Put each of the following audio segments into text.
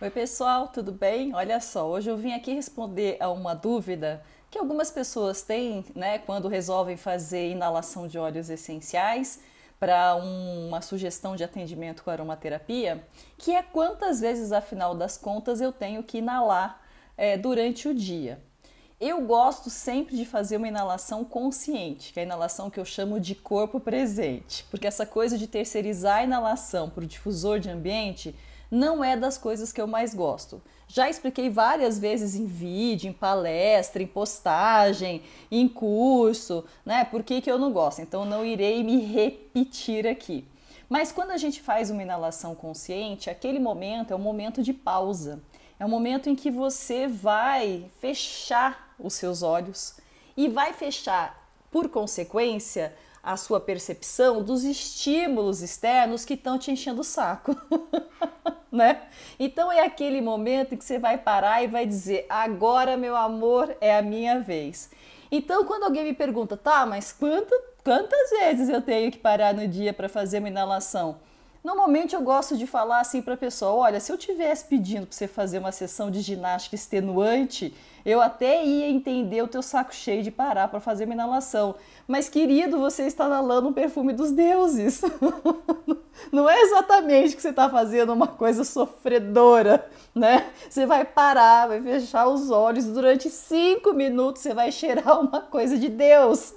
Oi, pessoal, tudo bem? Olha só, hoje eu vim aqui responder a uma dúvida que algumas pessoas têm, né, quando resolvem fazer inalação de óleos essenciais para uma sugestão de atendimento com aromaterapia, que é quantas vezes, afinal das contas, eu tenho que inalar durante o dia. Eu gosto sempre de fazer uma inalação consciente, que é a inalação que eu chamo de corpo presente, porque essa coisa de terceirizar a inalação para o difusor de ambiente não é das coisas que eu mais gosto. Já expliquei várias vezes em vídeo, em palestra, em postagem, em curso, né? Por que eu não gosto? Então não irei me repetir aqui. Mas quando a gente faz uma inalação consciente, aquele momento é um momento de pausa. É um momento em que você vai fechar os seus olhos e vai fechar, por consequência, a sua percepção dos estímulos externos que estão te enchendo o saco, né? Então é aquele momento em que você vai parar e vai dizer: agora, meu amor, é a minha vez. Então, quando alguém me pergunta, tá, mas quantas vezes eu tenho que parar no dia para fazer uma inalação? Normalmente eu gosto de falar assim para a pessoa: olha, se eu tivesse pedindo para você fazer uma sessão de ginástica extenuante, eu até ia entender o teu saco cheio de parar para fazer uma inalação. Mas, querido, você está inalando um perfume dos deuses. Não é exatamente que você está fazendo uma coisa sofredora, né? Você vai parar, vai fechar os olhos, durante 5 minutos você vai cheirar uma coisa de Deus.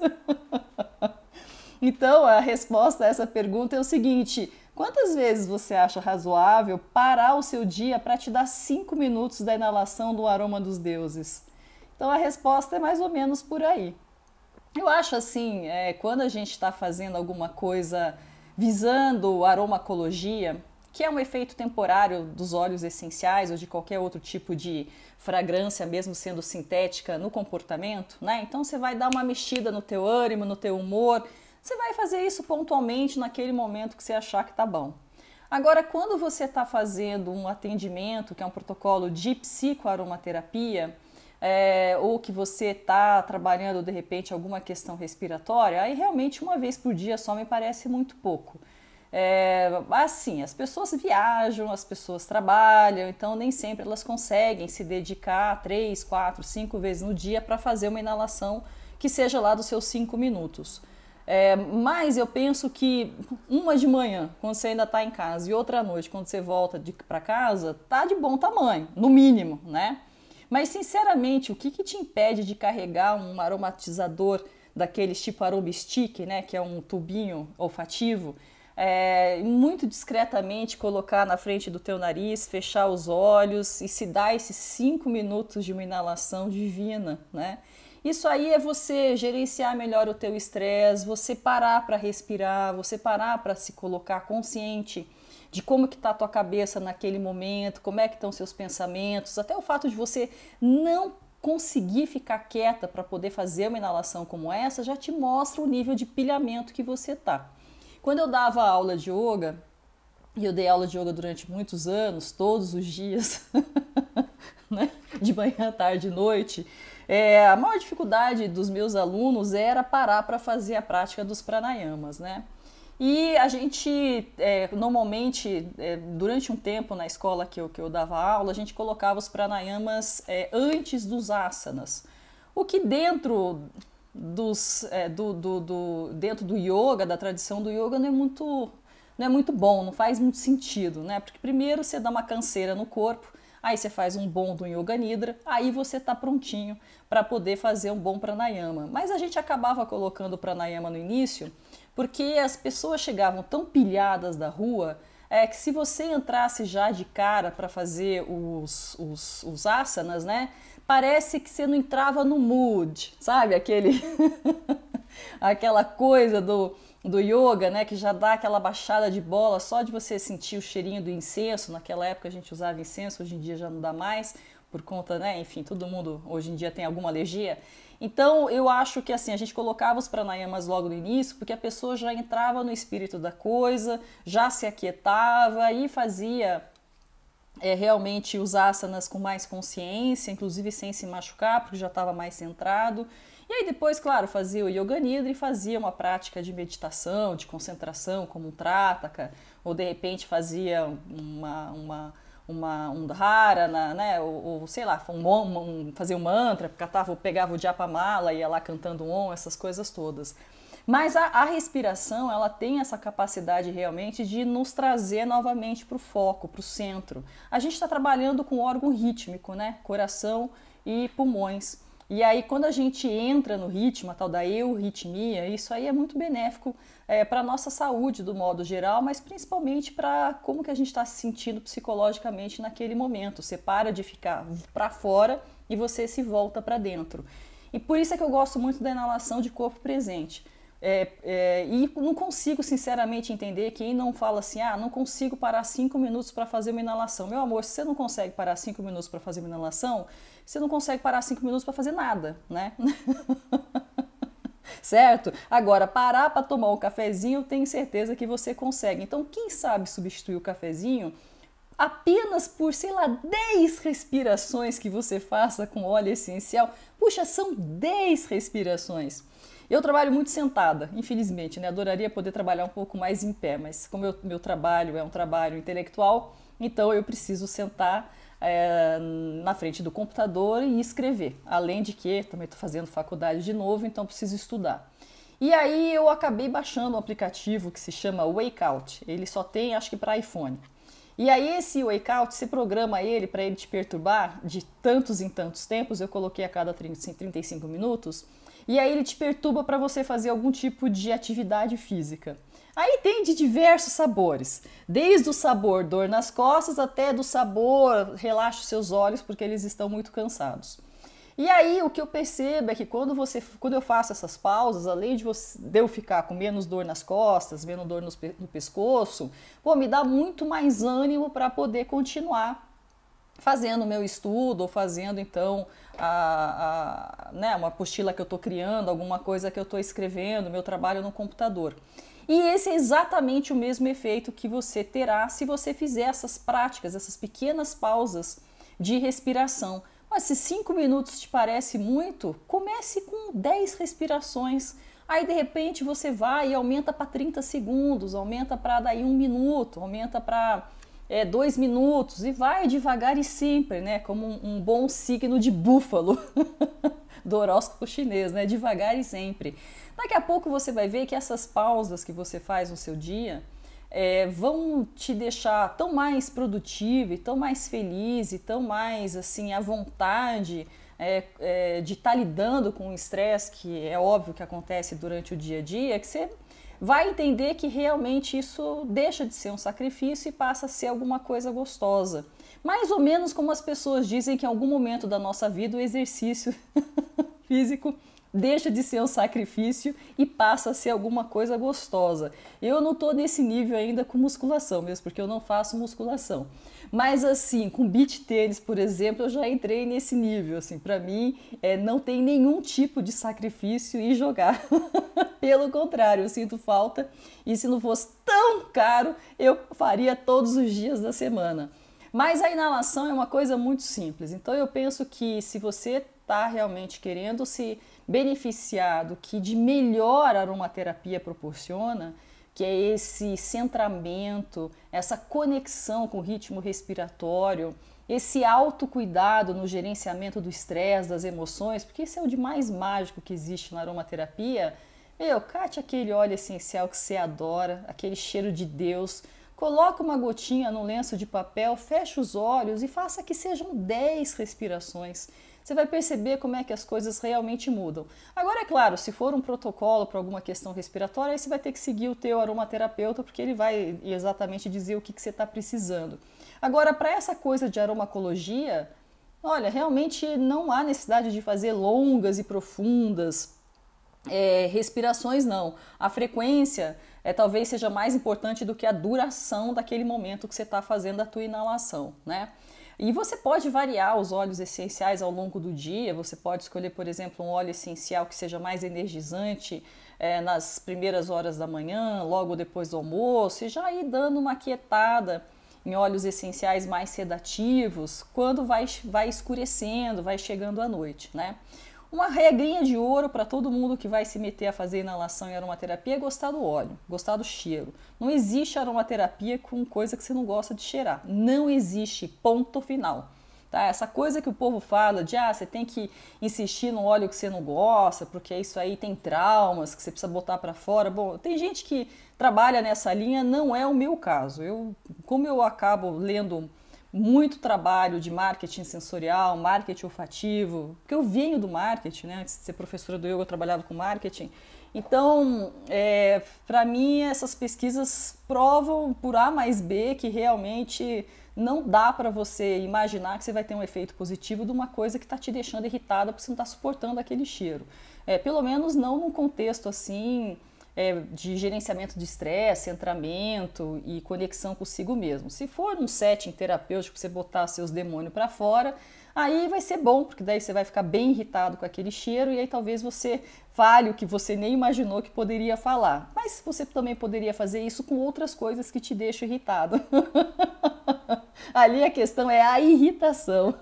Então, a resposta a essa pergunta é o seguinte: quantas vezes você acha razoável parar o seu dia para te dar 5 minutos da inalação do aroma dos deuses? Então, a resposta é mais ou menos por aí. Eu acho assim, quando a gente está fazendo alguma coisa visando aromacologia, que é um efeito temporário dos óleos essenciais ou de qualquer outro tipo de fragrância, mesmo sendo sintética, no comportamento, né? Então você vai dar uma mexida no teu ânimo, no teu humor. Você vai fazer isso pontualmente naquele momento que você achar que tá bom. Agora, quando você está fazendo um atendimento, que é um protocolo de psicoaromaterapia, ou que você está trabalhando de repente alguma questão respiratória, aí realmente uma vez por dia só me parece muito pouco. Assim, as pessoas viajam, as pessoas trabalham, então nem sempre elas conseguem se dedicar 3, 4, 5 vezes no dia para fazer uma inalação que seja lá dos seus 5 minutos. Mas eu penso que uma de manhã, quando você ainda está em casa, e outra à noite, quando você volta para casa, tá de bom tamanho, no mínimo, né? Mas, sinceramente, o que te impede de carregar um aromatizador daqueles tipo aroma stick, né, que é um tubinho olfativo, muito discretamente colocar na frente do teu nariz, fechar os olhos e se dar esses 5 minutos de uma inalação divina, né? Isso aí é você gerenciar melhor o teu estresse, você parar para respirar, você parar para se colocar consciente de como que está a tua cabeça naquele momento, como é que estão seus pensamentos, até o fato de você não conseguir ficar quieta para poder fazer uma inalação como essa já te mostra o nível de pilhamento que você tá. Quando eu dava aula de yoga, e eu dei aula de yoga durante muitos anos, todos os dias, né? De manhã, tarde e noite, a maior dificuldade dos meus alunos era parar para fazer a prática dos pranayamas, né? E a gente, normalmente, durante um tempo na escola que eu dava aula, a gente colocava os pranayamas antes dos asanas. O que dentro do yoga, da tradição do yoga, não é muito bom, não faz muito sentido, né? Porque primeiro você dá uma canseira no corpo, aí você faz um bom do Yoga Nidra, aí você está prontinho para poder fazer um bom pranayama. Mas a gente acabava colocando o pranayama no início, porque as pessoas chegavam tão pilhadas da rua, que se você entrasse já de cara para fazer os asanas, né, parece que você não entrava no mood, sabe? Aquela coisa do yoga, né, que já dá aquela baixada de bola só de você sentir o cheirinho do incenso. Naquela época a gente usava incenso, hoje em dia já não dá mais, por conta, né, enfim, todo mundo hoje em dia tem alguma alergia. Então eu acho que assim, a gente colocava os pranayamas logo no início, porque a pessoa já entrava no espírito da coisa, já se aquietava e fazia realmente os asanas com mais consciência, inclusive sem se machucar, porque já estava mais centrado. E aí depois, claro, fazia o Yoga Nidra e fazia uma prática de meditação, de concentração, como um Trataka, ou de repente fazia um dharana, né? Ou sei lá, fazer um mantra, pegava o japamala e ia lá cantando um om, essas coisas todas. Mas a respiração, ela tem essa capacidade realmente de nos trazer novamente para o foco, para o centro. A gente está trabalhando com órgão rítmico, né? Coração e pulmões. E aí, quando a gente entra no ritmo, a tal da euritmia, isso aí é muito benéfico para a nossa saúde, do modo geral, mas principalmente para como que a gente está se sentindo psicologicamente naquele momento. Você para de ficar para fora e você se volta para dentro. E por isso é que eu gosto muito da inalação de corpo presente. E não consigo sinceramente entender quem não fala assim, não consigo parar 5 minutos para fazer uma inalação. Meu amor, se você não consegue parar 5 minutos para fazer uma inalação, você não consegue parar 5 minutos para fazer nada, né? Certo? Agora, parar para tomar um cafezinho, eu tenho certeza que você consegue. Então, quem sabe substituir o cafezinho apenas por, sei lá, 10 respirações que você faça com óleo essencial. Puxa, são 10 respirações. Eu trabalho muito sentada, infelizmente, né? Adoraria poder trabalhar um pouco mais em pé, mas como meu trabalho é um trabalho intelectual, então eu preciso sentar na frente do computador e escrever. Além de que também estou fazendo faculdade de novo, então preciso estudar. E aí eu acabei baixando um aplicativo que se chama Wakeout. Ele só tem, acho que para iPhone. E aí esse Wakeout, você programa ele para ele te perturbar de tantos em tantos tempos. Eu coloquei a cada 35 minutos. E aí ele te perturba para você fazer algum tipo de atividade física. Aí tem de diversos sabores, desde o sabor dor nas costas até do sabor relaxa os seus olhos porque eles estão muito cansados. E aí o que eu percebo é que quando eu faço essas pausas, além de eu ficar com menos dor nas costas, menos dor no pescoço, me dá muito mais ânimo para poder continuar fazendo o meu estudo, ou fazendo então uma apostila que eu estou criando, alguma coisa que eu estou escrevendo, meu trabalho no computador. E esse é exatamente o mesmo efeito que você terá se você fizer essas práticas, essas pequenas pausas de respiração. Mas se 5 minutos te parece muito, comece com 10 respirações. Aí de repente você vai e aumenta para 30 segundos, aumenta para daí 1 minuto, aumenta para 2 minutos e vai devagar e sempre, né? Como um bom signo de búfalo do horóscopo chinês, né? Devagar e sempre. Daqui a pouco você vai ver que essas pausas que você faz no seu dia vão te deixar tão mais produtivo, e tão mais feliz e tão mais assim à vontade de estar lidando com o estresse, que é óbvio que acontece durante o dia a dia, que você vai entender que realmente isso deixa de ser um sacrifício e passa a ser alguma coisa gostosa. Mais ou menos como as pessoas dizem que em algum momento da nossa vida o exercício físico deixa de ser um sacrifício e passa a ser alguma coisa gostosa. Eu não estou nesse nível ainda com musculação, mesmo porque eu não faço musculação. Mas assim, com beach tênis, por exemplo, eu já entrei nesse nível. Assim, para mim, não tem nenhum tipo de sacrifício ir jogar. Pelo contrário, eu sinto falta e se não fosse tão caro, eu faria todos os dias da semana. Mas a inalação é uma coisa muito simples. Então eu penso que se você está realmente querendo se beneficiar do que de melhor a aromaterapia proporciona, que é esse centramento, essa conexão com o ritmo respiratório, esse autocuidado no gerenciamento do estresse, das emoções, porque esse é o de mais mágico que existe na aromaterapia. Cate aquele óleo essencial que você adora, aquele cheiro de Deus, coloca uma gotinha no lenço de papel, fecha os olhos e faça que sejam 10 respirações. Você vai perceber como é que as coisas realmente mudam. Agora, é claro, se for um protocolo para alguma questão respiratória, aí você vai ter que seguir o teu aromaterapeuta, porque ele vai exatamente dizer o que você está precisando. Agora, para essa coisa de aromacologia, olha, realmente não há necessidade de fazer longas e profundas respirações, não. A frequência talvez seja mais importante do que a duração daquele momento que você está fazendo a tua inalação, né? E você pode variar os óleos essenciais ao longo do dia, você pode escolher, por exemplo, um óleo essencial que seja mais energizante nas primeiras horas da manhã, logo depois do almoço, e já ir dando uma aquietada em óleos essenciais mais sedativos, quando vai escurecendo, vai chegando à noite, né? Uma regrinha de ouro para todo mundo que vai se meter a fazer inalação e aromaterapia é gostar do óleo, gostar do cheiro. Não existe aromaterapia com coisa que você não gosta de cheirar. Não existe, ponto final. Tá? Essa coisa que o povo fala de você tem que insistir no óleo que você não gosta, porque isso aí tem traumas que você precisa botar para fora. Bom, tem gente que trabalha nessa linha, não é o meu caso. Como eu acabo lendo muito trabalho de marketing sensorial, marketing olfativo, porque eu venho do marketing, né? Antes de ser professora do yoga, eu trabalhava com marketing. Então, para mim, essas pesquisas provam por A mais B que realmente não dá para você imaginar que você vai ter um efeito positivo de uma coisa que está te deixando irritada porque você não está suportando aquele cheiro. Pelo menos não num contexto assim de gerenciamento de estresse, centramento e conexão consigo mesmo. Se for num setting terapêutico, você botar seus demônios para fora, aí vai ser bom, porque daí você vai ficar bem irritado com aquele cheiro e aí talvez você fale o que você nem imaginou que poderia falar. Mas você também poderia fazer isso com outras coisas que te deixam irritado. Ali a questão é a irritação,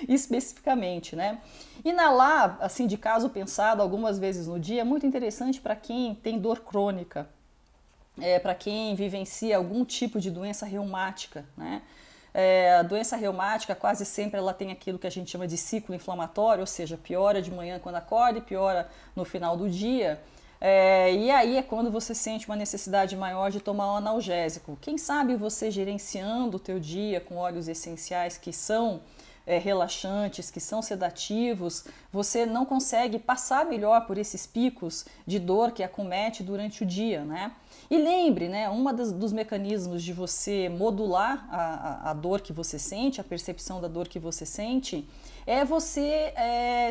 especificamente, né? Inalar, assim, de caso pensado algumas vezes no dia, é muito interessante para quem tem dor crônica, para quem vivencia algum tipo de doença reumática, né? A doença reumática quase sempre ela tem aquilo que a gente chama de ciclo inflamatório, ou seja, piora de manhã quando acorda e piora no final do dia. E aí é quando você sente uma necessidade maior de tomar um analgésico. Quem sabe você gerenciando o teu dia com óleos essenciais que são relaxantes, que são sedativos, você não consegue passar melhor por esses picos de dor que acomete durante o dia, né? E lembre, né, dos mecanismos de você modular a dor que você sente, a percepção da dor que você sente, é você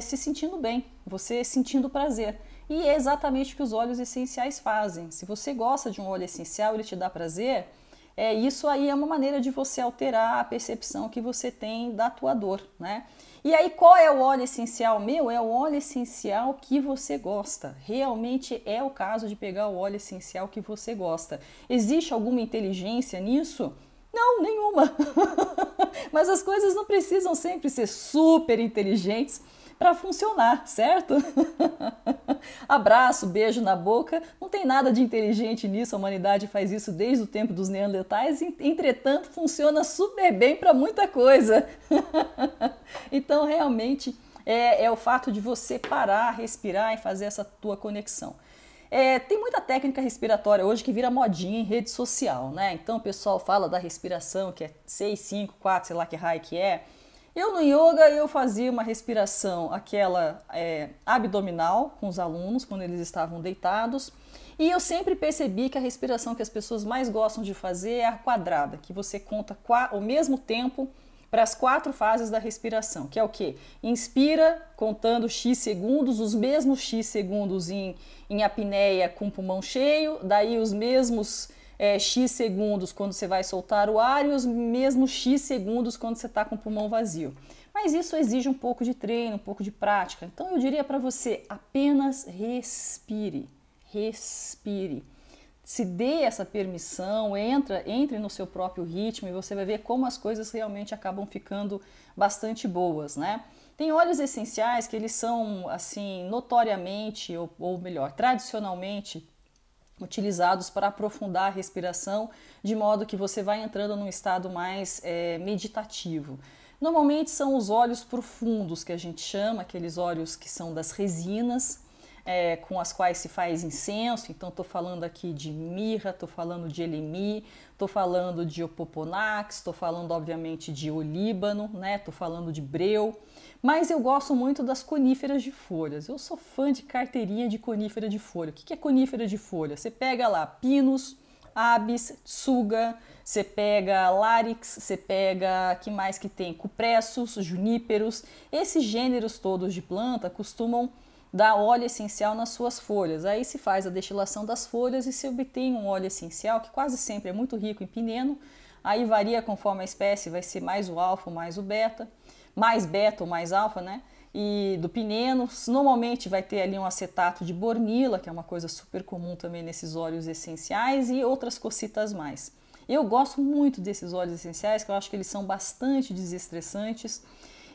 se sentindo bem, você sentindo prazer. E é exatamente o que os óleos essenciais fazem. Se você gosta de um óleo essencial, ele te dá prazer, isso aí é uma maneira de você alterar a percepção que você tem da tua dor, né? E aí qual é o óleo essencial meu? É o óleo essencial que você gosta. Realmente é o caso de pegar o óleo essencial que você gosta. Existe alguma inteligência nisso? Não, nenhuma. Mas as coisas não precisam sempre ser super inteligentes para funcionar, certo? Abraço, beijo na boca, não tem nada de inteligente nisso, a humanidade faz isso desde o tempo dos neandertais, entretanto funciona super bem para muita coisa. Então realmente é o fato de você parar, respirar e fazer essa tua conexão. Tem muita técnica respiratória hoje que vira modinha em rede social, né? Então o pessoal fala da respiração, que é 6, 5, 4, sei lá que raio que é. Eu no yoga eu fazia uma respiração, aquela abdominal com os alunos quando eles estavam deitados, e eu sempre percebi que a respiração que as pessoas mais gostam de fazer é a quadrada, que você conta ao mesmo tempo para as 4 fases da respiração, que é o quê? Inspira contando X segundos, os mesmos X segundos em apneia com o pulmão cheio, daí os mesmos X segundos quando você vai soltar o ar e os mesmos X segundos quando você está com o pulmão vazio. Mas isso exige um pouco de treino, um pouco de prática. Então eu diria para você, apenas respire, respire. Se dê essa permissão, entre no seu próprio ritmo e você vai ver como as coisas realmente acabam ficando bastante boas, né? Tem óleos essenciais que eles são, assim, notoriamente, ou melhor, tradicionalmente, utilizados para aprofundar a respiração, de modo que você vai entrando num estado mais meditativo. Normalmente são os óleos profundos que a gente chama, aqueles óleos que são das resinas, com as quais se faz incenso. Então estou falando aqui de mirra, estou falando de elemi, estou falando de opoponax, estou falando obviamente de olíbano, né? Estou falando de breu, mas eu gosto muito das coníferas de folhas. Eu sou fã de carteirinha de conífera de folha. O que é conífera de folha? Você pega lá pinus, abis, tsuga, você pega larix, você pega, que mais que tem? Cupressus, juníperos. Esses gêneros todos de planta costumam dar óleo essencial nas suas folhas. Aí se faz a destilação das folhas e se obtém um óleo essencial que quase sempre é muito rico em pineno. Aí varia conforme a espécie, vai ser mais o alfa ou mais o beta, mais beta ou mais alfa, né? E do pineno, normalmente vai ter ali um acetato de bornila, que é uma coisa super comum também nesses óleos essenciais, e outras cocitas mais. Eu gosto muito desses óleos essenciais, que eu acho que eles são bastante desestressantes.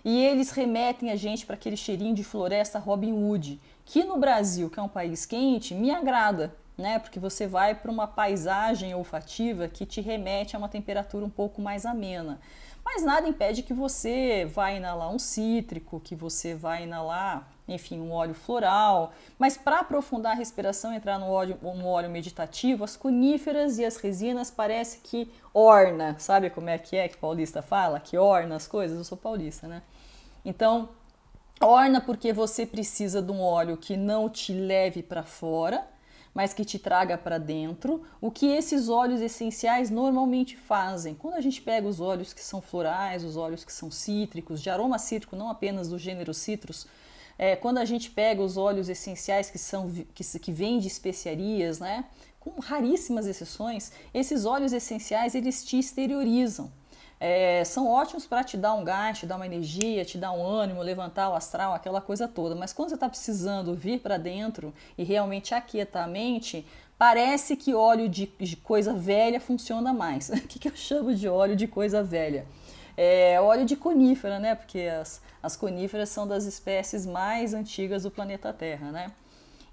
E eles remetem a gente para aquele cheirinho de floresta Robin Hood, que no Brasil, que é um país quente, me agrada, né? Porque você vai para uma paisagem olfativa que te remete a uma temperatura um pouco mais amena. Mas nada impede que você vá inalar um cítrico, que você vai inalar, enfim, um óleo floral. Mas para aprofundar a respiração, entrar no óleo meditativo, as coníferas e as resinas parece que orna. Sabe como é que paulista fala? Que orna as coisas? Eu sou paulista, né? Então, orna porque você precisa de um óleo que não te leve para fora, mas que te traga para dentro, o que esses óleos essenciais normalmente fazem. Quando a gente pega os óleos que são florais, os óleos que são cítricos, de aroma cítrico, não apenas do gênero citrus, quando a gente pega os óleos essenciais que vêm de especiarias, né, com raríssimas exceções, esses óleos essenciais eles te exteriorizam. São ótimos para te dar um gás, te dar uma energia, te dar um ânimo, levantar o astral, aquela coisa toda. Mas quando você está precisando vir para dentro e realmente aquietar a mente, parece que óleo de coisa velha funciona mais. O que eu chamo de óleo de coisa velha? Óleo de conífera, né? Porque as coníferas são das espécies mais antigas do planeta Terra, né?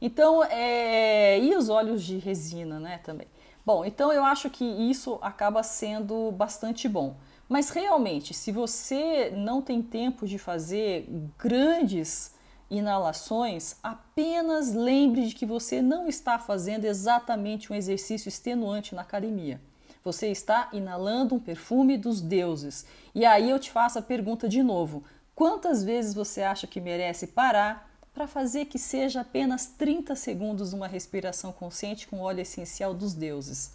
Então, e os óleos de resina, né, também. Bom, então eu acho que isso acaba sendo bastante bom. Mas realmente, se você não tem tempo de fazer grandes inalações, apenas lembre de que você não está fazendo exatamente um exercício extenuante na academia. Você está inalando um perfume dos deuses. E aí eu te faço a pergunta de novo. Quantas vezes você acha que merece parar para fazer que seja apenas 30 segundos uma respiração consciente com óleo essencial dos deuses?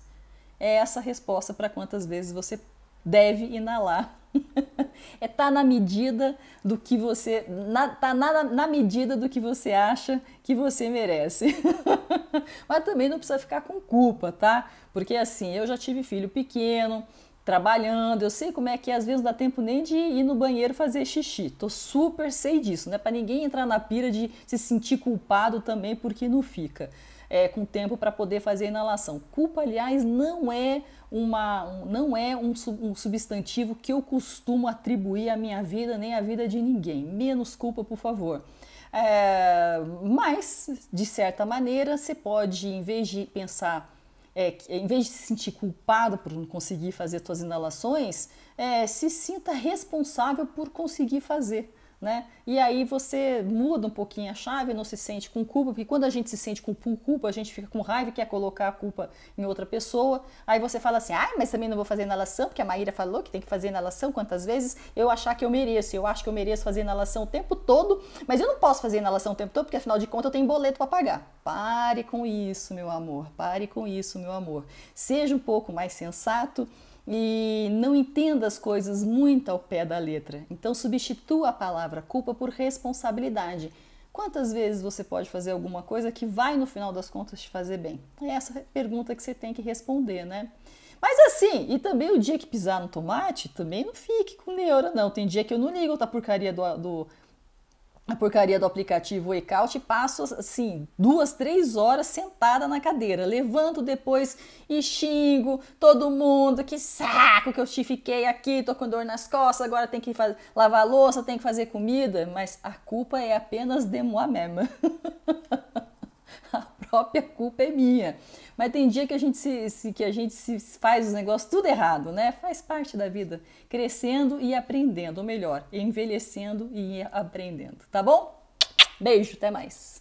É essa a resposta para quantas vezes você deve inalar. Tá na medida do que você na medida do que você acha que você merece. Mas também não precisa ficar com culpa, tá? Porque assim, eu já tive filho pequeno, trabalhando, eu sei como é que às vezes não dá tempo nem de ir no banheiro fazer xixi. Super sei disso, não é para ninguém entrar na pira de se sentir culpado também porque não fica com tempo para poder fazer a inalação. Culpa, aliás, não é um substantivo que eu costumo atribuir à minha vida nem à vida de ninguém. Menos culpa, por favor. Mas, de certa maneira, você pode, em vez de pensar, em vez de se sentir culpado por não conseguir fazer suas inalações, se sinta responsável por conseguir fazer. Né? E aí você muda um pouquinho a chave, não se sente com culpa, porque quando a gente se sente com culpa, a gente fica com raiva e quer colocar a culpa em outra pessoa. Aí você fala assim, mas também não vou fazer inalação, porque a Maíra falou que tem que fazer inalação quantas vezes eu achar que eu mereço. Eu acho que eu mereço fazer inalação o tempo todo, mas eu não posso fazer inalação o tempo todo, porque afinal de contas eu tenho boleto para pagar. Pare com isso, meu amor, pare com isso, meu amor. Seja um pouco mais sensato e não entenda as coisas muito ao pé da letra. Então substitua a palavra culpa por responsabilidade. Quantas vezes você pode fazer alguma coisa que vai no final das contas te fazer bem? É essa pergunta que você tem que responder, né? Mas assim, e também o dia que pisar no tomate, também não fique com neura, não. Tem dia que eu não ligo a porcaria do aplicativo Workout e passo assim 2, 3 horas sentada na cadeira, levanto depois e xingo todo mundo, que saco que eu fiquei aqui, tô com dor nas costas, agora tem que lavar a louça, tem que fazer comida, mas a culpa é apenas de moi mesma. A própria culpa é minha. Mas tem dia que a gente se faz os negócios tudo errado, né? Faz parte da vida. Crescendo e aprendendo, ou melhor, envelhecendo e aprendendo. Tá bom? Beijo, até mais.